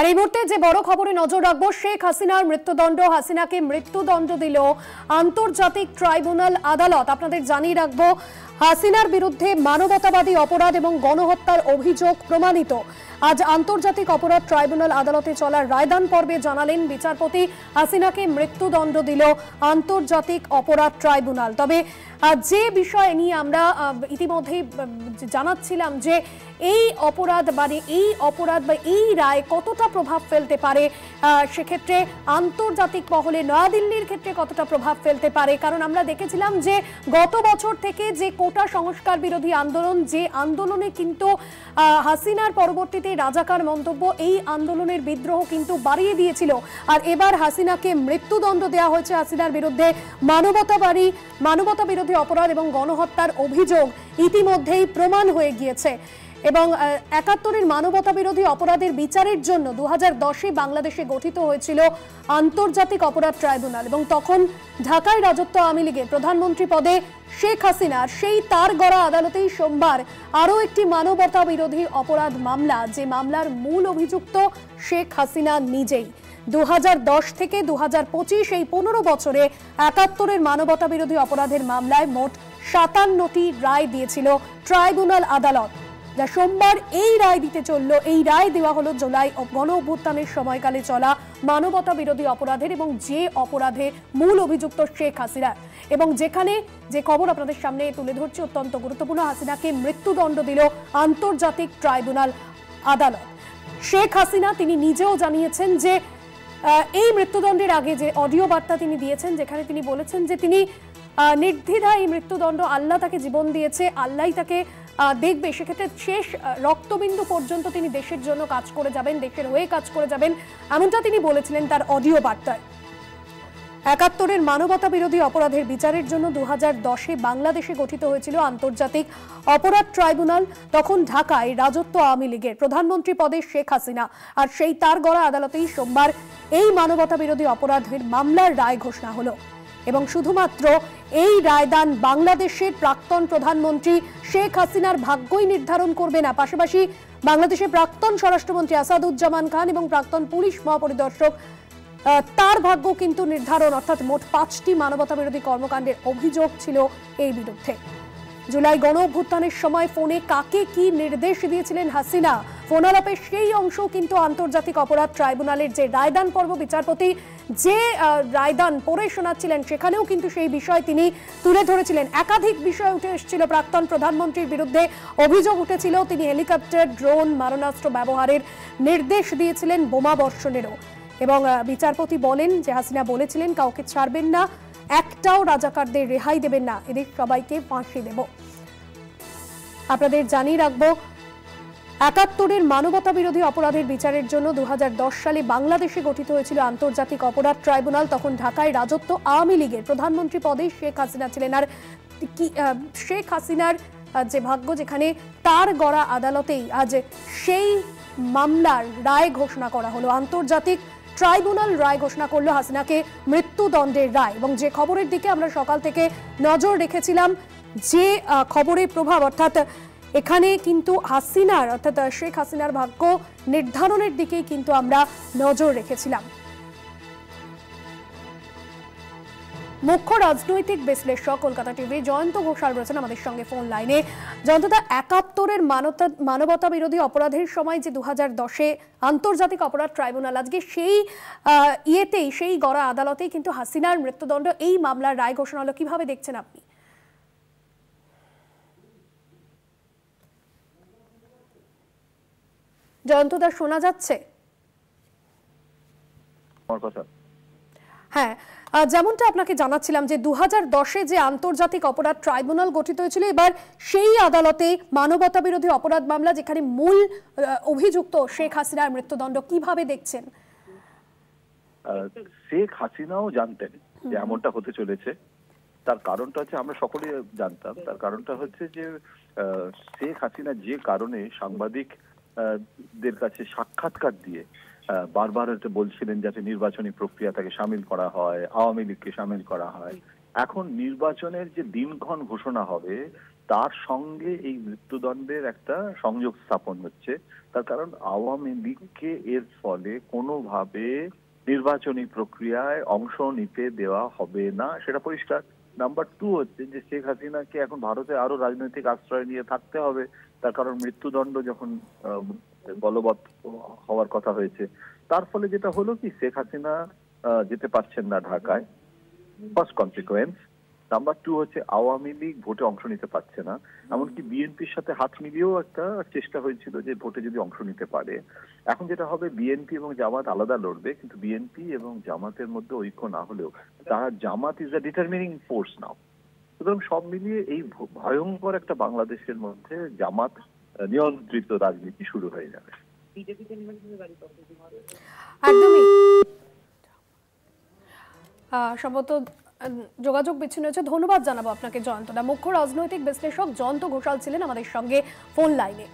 আর এই মুহূর্তে যে বড় খবরে নজর রাখবো, শেখ হাসিনার মৃত্যুদণ্ড, হাসিনাকে মৃত্যুদণ্ড দিল আন্তর্জাতিক ট্রাইব্যুনাল আদালত। আপনাদের জানিয়ে রাখবো, হাসিনার বিরুদ্ধে মানবতাবাদী অপরাধ এবং গণহত্যার অভিযোগ প্রমাণিত। আজ আন্তর্জাতিক অপরাধ ট্রাইব্যুনাল আদালতে চলা রায়দান পর্বে জানালেন বিচারপতি, হাসিনাকে মৃত্যুদণ্ড দিল আন্তর্জাতিক অপরাধ ট্রাইব্যুনাল। তবে যে বিষয় নিয়ে আমরা ইতিমধ্যেই জানাচ্ছিলাম যে এই অপরাধ বা এই রায় কতটা প্রভাব ফেলতে পারে, সেক্ষেত্রে আন্তর্জাতিক মহলে নয়াদিল্লির ক্ষেত্রে কতটা প্রভাব ফেলতে পারে, কারণ আমরা দেখেছিলাম যে গত বছর থেকে যে কোটা সংস্কার বিরোধী আন্দোলন, যে আন্দোলনে কিন্তু হাসিনার পরবর্তীতে রাজাকার মন্তব্য, এই আন্দোলনের বিদ্রোহ কিন্তু বাড়িয়ে দিয়েছিল। আর এবার হাসিনাকে মৃত্যুদণ্ড দেওয়া হয়েছে। হাসিনার বিরুদ্ধে মানবতা বিরোধী অপরাধ এবং গণহত্যার অভিযোগ ইতিমধ্যেই প্রমাণ হয়ে গিয়েছে। এবং ৭১-এর মানবতা বিরোধী অপরাধের বিচারের জন্য ২০১০-এ বাংলাদেশে গঠিত হয়েছিল আন্তর্জাতিক অপরাধ ট্রাইব্যুনাল, এবং তখন ঢাকায় রাজত্ব আওয়ামী লীগের প্রধানমন্ত্রী পদে শেখ হাসিনার সেই তার গড়া আদালতেই সোমবার আরও একটি মানবতা বিরোধী অপরাধ মামলা, যে মামলার মূল অভিযুক্ত শেখ হাসিনা নিজেই। ২০১০ থেকে ২০২৫ এই ১৫ বছরে ৭১-এর মানবতা বিরোধী অপরাধের মামলায় মোট ৫৭টি রায় দিয়েছিল ট্রাইব্যুনাল আদালত, যা সোমবার এই রায় দিতে চলল। এই রায় দেওয়া হলো জুলাই গণ অভ্যুত্থানের সময়কালে চলা মানবতা বিরোধী অপরাধের এবং যে অপরাধে মূল অভিযুক্ত শেখ হাসিনা, এবং যেখানে যে খবর আপনাদের সামনে তুলে ধরছে অত্যন্ত গুরুত্বপূর্ণ, হাসিনাকে মৃত্যুদণ্ড দিল আন্তর্জাতিক ট্রাইব্যুনাল আদালত। শেখ হাসিনা তিনি নিজেও জানিয়েছেন যে এই মৃত্যুদণ্ডের আগে যে অডিও বার্তা তিনি দিয়েছেন, যেখানে তিনি বলেছেন যে তিনি নির্দ্বিধায় এই মৃত্যুদণ্ড, আল্লাহ তাকে জীবন দিয়েছে, আল্লাহই তাকে দেখবে, সেক্ষেত্রে শেষ রক্তবিন্দু পর্যন্ত তিনি দেশের জন্য কাজ করে যাবেন, দেশের হয়ে কাজ করে যাবেন, এমনটা তিনি বলেছিলেন তার অডিও বার্তায়। ৭১-এর মানবতা বিরোধী অপরাধের বিচারের জন্য ২০১০-এ বাংলাদেশে গঠিত হয়েছিল আন্তর্জাতিক অপরাধ ট্রাইব্যুনাল। তখন ঢাকায় রাজত্ব আওয়ামী লীগের প্রধানমন্ত্রী পদে শেখ হাসিনা, আর সেই তার গড়া আদালতেই সোমবার এই মানবতা বিরোধী অপরাধের মামলার রায় ঘোষণা হলো। এবং শুধুমাত্র এই রায়দান বাংলাদেশের প্রাক্তন প্রধানমন্ত্রী শেখ হাসিনার ভাগ্যই নির্ধারণ করবে না, পাশাপাশি বাংলাদেশের প্রাক্তন স্বরাষ্ট্রমন্ত্রী আসাদুজ্জামান খান এবং প্রাক্তন পুলিশ মহাপরিদর্শক তার ভাগ্য কিন্তু নির্ধারণ, অর্থাৎ মোট ৫টি মানবতা বিরোধী কর্মকাণ্ডের অভিযোগ ছিল এই বিরুদ্ধে। জুলাই গণ অভ্যুত্থানের সময় ফোনে কাকে কি নির্দেশ দিয়েছিলেন হাসিনা, ফোনালাপের সেই অংশ কিন্তু আন্তর্জাতিক অপরাধ ট্রাইব্যুনালের যে রায়দান পর্ব বিচারপতি যে রায়দান পড়ে শোনাচ্ছিলেন, সেখানেও কিন্তু সেই বিষয় তিনি তুলে ধরেছিলেন। একাধিক বিষয় উঠে এসেছিল, প্রাক্তন প্রধানমন্ত্রীর বিরুদ্ধে অভিযোগ উঠেছিল তিনি হেলিকপ্টার, ড্রোন, মারণাস্ত্র ব্যবহারের নির্দেশ দিয়েছিলেন, বোমা বর্ষণেরও। এবং বিচারপতি বলেন যে হাসিনা বলেছিলেন কাউকে ছাড়বেন না, একটাও রাজাকারদের রেহাই দেবেন না, এদের সবাইকে ফাঁসি দেব। আপনাদের জানিয়ে রাখবো, ৭১-এর মানবতা বিরোধী অপরাধের বিচারের জন্য ২০১০ সালে বাংলাদেশে গঠিত হয়েছিল আন্তর্জাতিক অপরাধ ট্রাইব্যুনাল। তখন ঢাকায় রাজত্ব আওয়ামী লীগের প্রধানমন্ত্রী পদে শেখ হাসিনা ছিলেন। আর শেখ হাসিনার যে ভাগ্য, যেখানে তার গড়া আদালতেই আজ সেই মামলার রায় ঘোষণা করা হলো। আন্তর্জাতিক ট্রাইব্যুনাল রায় ঘোষণা করলো হাসিনাকে মৃত্যুদণ্ডের রায়। এবং যে খবরের দিকে আমরা সকাল থেকে নজর রেখেছিলাম, যে খবরের প্রভাব, অর্থাৎ এখানে কিন্তু হাসিনার, অর্থাৎ শেখ হাসিনার ভাগ্য নির্ধারণের দিকেই কিন্তু আমরা নজর রেখেছিলাম। মুখ্য রাজনৈতিক বিশ্লেষক কলকাতা টিভি জয়ন্ত ঘোষাল রয়েছেন আমাদের সঙ্গে ফোন লাইনে। জয়ন্তদা, ৭১-এর মানবতা বিরোধী অপরাধের সময় যে ২০১০-এ আন্তর্জাতিক অপরাধ ট্রাইব্যুনাল, আজকে সেই সেই গড়া আদালতেই কিন্তু হাসিনার মৃত্যুদণ্ড, এই মামলার রায় ঘোষণা হলো, কিভাবে দেখছেন আপনি? জয়ন্তদা, শোনা যাচ্ছে? হ্যাঁ, যেমনটা আপনাকে জানাচ্ছিলাম যে ২০১০-এ যে আন্তর্জাতিক অপরাধ ট্রাইব্যুনাল গঠিত হয়েছিল, এবার সেই আদালতে মানবতা বিরোধী অপরাধ মামলা, যেখানে মূল অভিযুক্ত শেখ হাসিনার মৃত্যুদণ্ড, কিভাবে দেখছেন? শেখ হাসিনাও জানতেন যে এমনটা হতে চলেছে। তার কারণটা হচ্ছে, আমরা সকলেই জানতাম, তার কারণটা হচ্ছে যে শেখ হাসিনা যে কারণে সাংবাদিকদের কাছে সাক্ষাৎকার দিয়ে বারবার বলছিলেন যাতে নির্বাচনী প্রক্রিয়া তাকে সামিল করা হয়, আওয়ামী লীগকে সামিল করা হয়। এখন নির্বাচনের যে দিনক্ষণ ঘোষণা হবে, তার সঙ্গে এই মৃত্যুদণ্ডের একটা সংযোগ স্থাপন হচ্ছে। তার কারণ আওয়ামী লীগকে এর ফলে কোনোভাবে নির্বাচনী প্রক্রিয়ায় অংশ নিতে দেওয়া হবে না, সেটা পরিষ্কার। নাম্বার 2 হচ্ছে যে শেখ হাসিনাকে এখন ভারতে আরো রাজনৈতিক আশ্রয় নিয়ে থাকতে হবে, তার কারণ মৃত্যুদণ্ড যখন বলবৎ হওয়ার কথা হয়েছে, তার ফলে যেটা হলো কি শেখ হাসিনা যেতে পারছেন না ঢাকায়, ফার্স্ট কনসিকুয়েন্স। নাম্বার 2 হচ্ছে আওয়ামী লীগ ভোটে অংশ নিতে পারছে না। এমনকি বিএনপির সাথে হাত মিলিয়েও একটা চেষ্টা হয়েছিল যে ভোটে যদি অংশ নিতে পারে। এখন যেটা হবে, বিএনপি এবং জামাত আলাদা লড়বে, কিন্তু বিএনপি এবং জামাতের মধ্যে ঐক্য না হলেও তারা, জামাত ইজ আ ডিটারমিনিং ফোর্স নাও। সুতরাং সব মিলিয়ে এই ভয়ঙ্কর একটা বাংলাদেশের মধ্যে জামাত নিয়ন্ত্রিত রাজনীতি শুরু হয়ে যাবে। একদমই সম্ভবত যোগাযোগ বিচ্ছিন্ন হয়েছে। ধন্যবাদ জানাবো আপনাকে জয়ন্তদা। মুখ্য রাজনৈতিক বিশ্লেষক জয়ন্ত ঘোষাল ছিলেন আমাদের সঙ্গে ফোন লাইনে।